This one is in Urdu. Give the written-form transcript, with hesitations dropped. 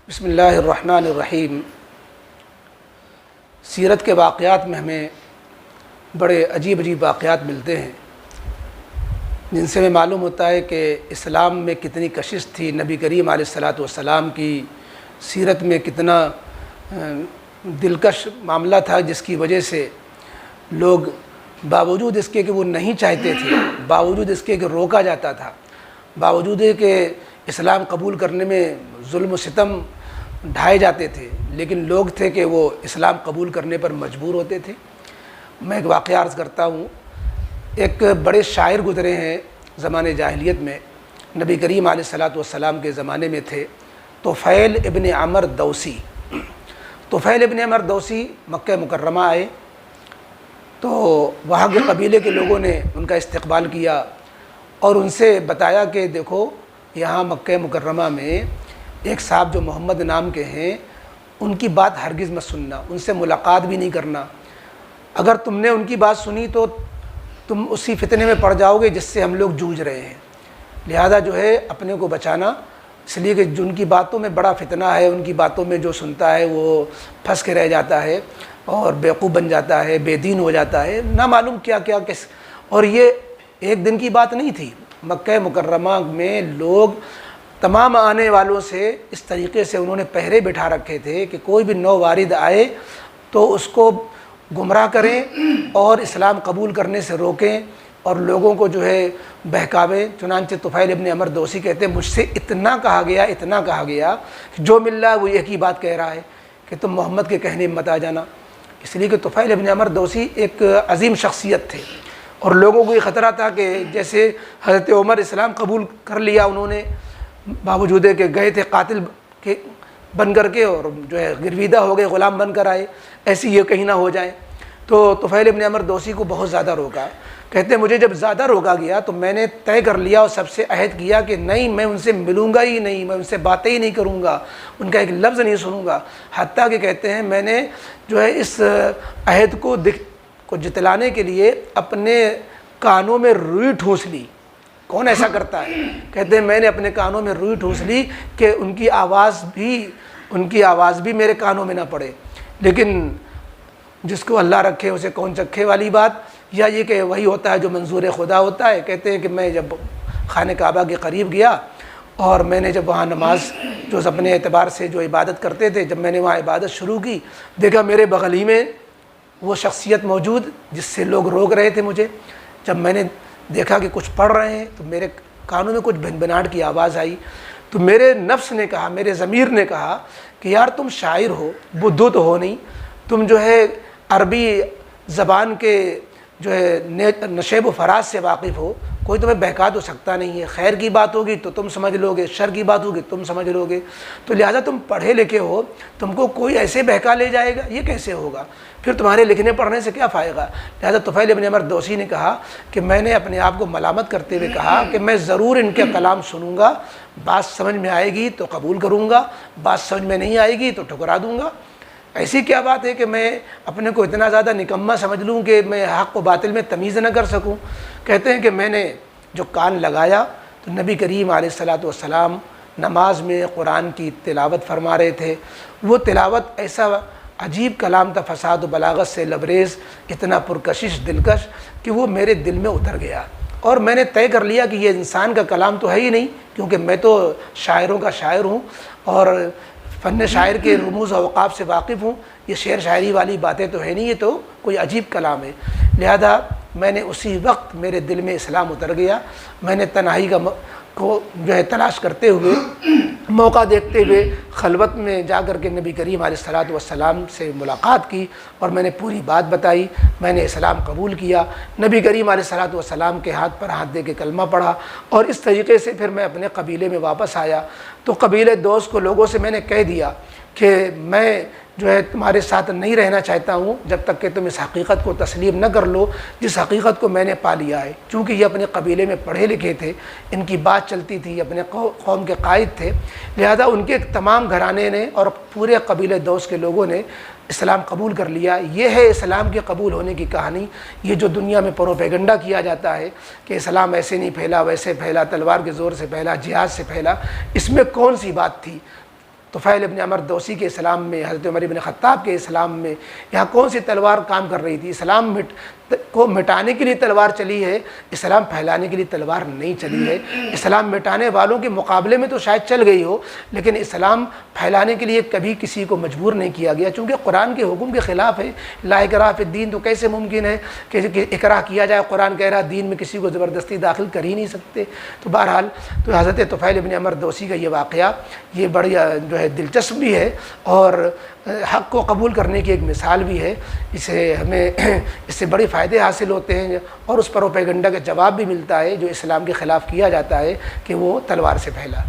بسم اللہ الرحمن الرحیم۔ سیرت کے واقعات میں ہمیں بڑے عجیب واقعات ملتے ہیں جن سے ہمیں معلوم ہوتا ہے کہ اسلام میں کتنی کشش تھی، نبی کریم علیہ الصلاۃ والسلام کی سیرت میں کتنا دلکش معاملہ تھا، جس کی وجہ سے لوگ باوجود اس کے کہ وہ نہیں چاہتے تھے، باوجود اس کے کہ روکا جاتا تھا، باوجود کہ اسلام قبول کرنے میں ظلم و ستم ڈھائے جاتے تھے، لیکن لوگ تھے کہ وہ اسلام قبول کرنے پر مجبور ہوتے تھے۔ میں ایک واقعہ عرض کرتا ہوں۔ ایک بڑے شاعر گزرے ہیں زمانے جاہلیت میں، نبی کریم علیہ الصلاۃ والسلام کے زمانے میں تھے، طفیل ابن عمر دوسی۔ طفیل ابن عمر دوسی مکہ مکرمہ آئے تو وہاں کے قبیلے کے لوگوں نے ان کا استقبال کیا اور ان سے بتایا کہ دیکھو، یہاں مکہ مکرمہ میں ایک صاحب جو محمد نام کے ہیں، ان کی بات ہرگز مت سننا، ان سے ملاقات بھی نہیں کرنا۔ اگر تم نے ان کی بات سنی تو تم اسی فتنے میں پڑ جاؤ گے جس سے ہم لوگ جوجھ رہے ہیں، لہذا جو ہے اپنے کو بچانا، اس لیے کہ جن کی باتوں میں بڑا فتنہ ہے، ان کی باتوں میں جو سنتا ہے وہ پھنس کے رہ جاتا ہے اور بیوقوف بن جاتا ہے، بے دین ہو جاتا ہے، نہ معلوم کیا کیا کس۔ اور یہ ایک دن کی بات نہیں تھی، مکہ مکرمہ میں لوگ تمام آنے والوں سے اس طریقے سے انہوں نے پہرے بٹھا رکھے تھے کہ کوئی بھی نو وارد آئے تو اس کو گمراہ کریں اور اسلام قبول کرنے سے روکیں اور لوگوں کو جو ہے بہکاویں۔ چنانچہ طفیل ابن عمر دوسی کہتے ہیں، مجھ سے اتنا کہا گیا کہ جو مل رہا ہے وہ ایک ہی بات کہہ رہا ہے کہ تم محمد کے کہنے میں مت آ جانا۔ اس لیے کہ طفیل ابن عمر دوسی ایک عظیم شخصیت تھے اور لوگوں کو یہ خطرہ تھا کہ جیسے حضرت عمر اسلام قبول کر لیا انہوں نے، باوجود کہ گئے تھے قاتل کے بن کر کے اور جو ہے گرویدہ ہو گئے، غلام بن کر آئے، ایسی یہ کہیں نہ ہو جائے۔ تو طفیل ابن عمر دوسی کو بہت زیادہ روکا۔ کہتے ہیں مجھے جب زیادہ روکا گیا تو میں نے طے کر لیا اور سب سے عہد کیا کہ نہیں، میں ان سے ملوں گا ہی نہیں، میں ان سے باتیں ہی نہیں کروں گا، ان کا ایک لفظ نہیں سنوں گا۔ حتیٰ کہ کہتے ہیں میں نے جو ہے اس عہد کو جتلانے کے لیے اپنے کانوں میں روئی ٹھوس لی۔ کون ایسا کرتا ہے؟ کہتے ہیں میں نے اپنے کانوں میں روئی ٹھوس لی کہ ان کی آواز بھی میرے کانوں میں نہ پڑے۔ لیکن جس کو اللہ رکھے اسے کون چکھے والی بات، یا یہ کہ وہی ہوتا ہے جو منظور خدا ہوتا ہے۔ کہتے ہیں کہ میں جب خانہ کعبہ کے قریب گیا اور میں نے جب وہاں نماز جو اپنے اعتبار سے جو عبادت کرتے تھے، جب میں نے وہاں عبادت شروع کی، دیکھا میرے بغل ہی میں وہ شخصیت موجود جس سے لوگ روک رہے تھے مجھے۔ جب میں نے دیکھا کہ کچھ پڑھ رہے ہیں تو میرے کانوں میں کچھ بھنبھناہٹ کی آواز آئی، تو میرے نفس نے کہا، میرے ضمیر نے کہا کہ یار تم شاعر ہو، بدھو تو ہو نہیں، تم جو ہے عربی زبان کے جو ہے نشیب و فراز سے واقف ہو، کوئی تمہیں بہکا تو سکتا نہیں ہے۔ خیر کی بات ہوگی تو تم سمجھ لو گے، شر کی بات ہوگی تم سمجھ لو گے، تو لہٰذا تم پڑھے لکھے ہو، تم کو کوئی ایسے بہکا لے جائے گا، یہ کیسے ہوگا؟ پھر تمہارے لکھنے پڑھنے سے کیا فائدہ گا؟ لہٰذا طفیل ابن عمر دوسی نے کہا کہ میں نے اپنے آپ کو ملامت کرتے ہوئے کہا کہ میں ضرور ان کے کلام سنوں گا، بات سمجھ میں آئے گی تو قبول کروں گا، بات سمجھ میں نہیں آئے گی تو ٹھکرا دوں گا۔ ایسی کیا بات ہے کہ میں اپنے کو اتنا زیادہ نکما سمجھ لوں کہ میں حق و باطل میں تمیز نہ کر سکوں؟ کہتے ہیں کہ میں نے جو کان لگایا تو نبی کریم علیہ الصلاۃ والسلام نماز میں قرآن کی تلاوت فرما رہے تھے۔ وہ تلاوت ایسا عجیب کلام تھا، فساد و بلاغت سے لبریز، اتنا پرکشش، دلکش کہ وہ میرے دل میں اتر گیا، اور میں نے طے کر لیا کہ یہ انسان کا کلام تو ہے ہی نہیں، کیونکہ میں تو شاعروں کا شاعر ہوں اور فن شاعر کے رموز و اوقاف سے واقف ہوں، یہ شعر شاعری والی باتیں تو ہے نہیں، یہ تو کوئی عجیب کلام ہے۔ لہذا میں نے اسی وقت میرے دل میں اسلام اتر گیا۔ میں نے تنہائی کو جو ہے تلاش کرتے ہوئے، موقع دیکھتے ہوئے خلوت میں جا کر کے نبی کریم علیہ الصلاۃ والسلام سے ملاقات کی اور میں نے پوری بات بتائی، میں نے اسلام قبول کیا، نبی کریم علیہ الصلاۃ والسلام کے ہاتھ پر ہاتھ دے کے کلمہ پڑھا، اور اس طریقے سے پھر میں اپنے قبیلے میں واپس آیا۔ تو قبیلے دوست کو لوگوں سے میں نے کہہ دیا کہ میں جو ہے تمہارے ساتھ نہیں رہنا چاہتا ہوں جب تک کہ تم اس حقیقت کو تسلیم نہ کر لو جس حقیقت کو میں نے پا لیا ہے۔ چونکہ یہ اپنے قبیلے میں پڑھے لکھے تھے، ان کی بات چلتی تھی، اپنے قوم کے قائد تھے، لہذا ان کے تمام گھرانے نے اور پورے قبیلے دوست کے لوگوں نے اسلام قبول کر لیا۔ یہ ہے اسلام کے قبول ہونے کی کہانی۔ یہ جو دنیا میں پروپیگنڈا کیا جاتا ہے کہ اسلام ایسے نہیں پھیلا، ویسے پھیلا، تلوار کے زور سے پھیلا، جہاد سے پھیلا، اس میں کون سی بات تھی؟ طفیل ابن عمر دوسی کے اسلام میں، حضرت عمر بن خطاب کے اسلام میں یہاں کون سی تلوار کام کر رہی تھی؟ اسلام کو مٹانے کے لیے تلوار چلی ہے، اسلام پھیلانے کے لیے تلوار نہیں چلی ہے۔ اسلام مٹانے والوں کے مقابلے میں تو شاید چل گئی ہو، لیکن اسلام پھیلانے کے لیے کبھی کسی کو مجبور نہیں کیا گیا، چونکہ قرآن کے حکم کے خلاف ہے۔ لا اکراہ فی الدین، تو کیسے ممکن ہے کہ اکراہ کیا جائے؟ قرآن کہہ رہا دین میں کسی کو زبردستی داخل کر ہی نہیں سکتے۔ تو بہرحال تو حضرت طفیل ابن عمر دوسی کا یہ واقعہ یہ بڑی جو ہے دلچسپ بھی ہے، اور حق کو قبول کرنے کی ایک مثال بھی ہے۔ اسے ہمیں اس سے بڑے فائدے حاصل ہوتے ہیں، اور اس پروپیگنڈا کا جواب بھی ملتا ہے جو اسلام کے خلاف کیا جاتا ہے کہ وہ تلوار سے پھیلا۔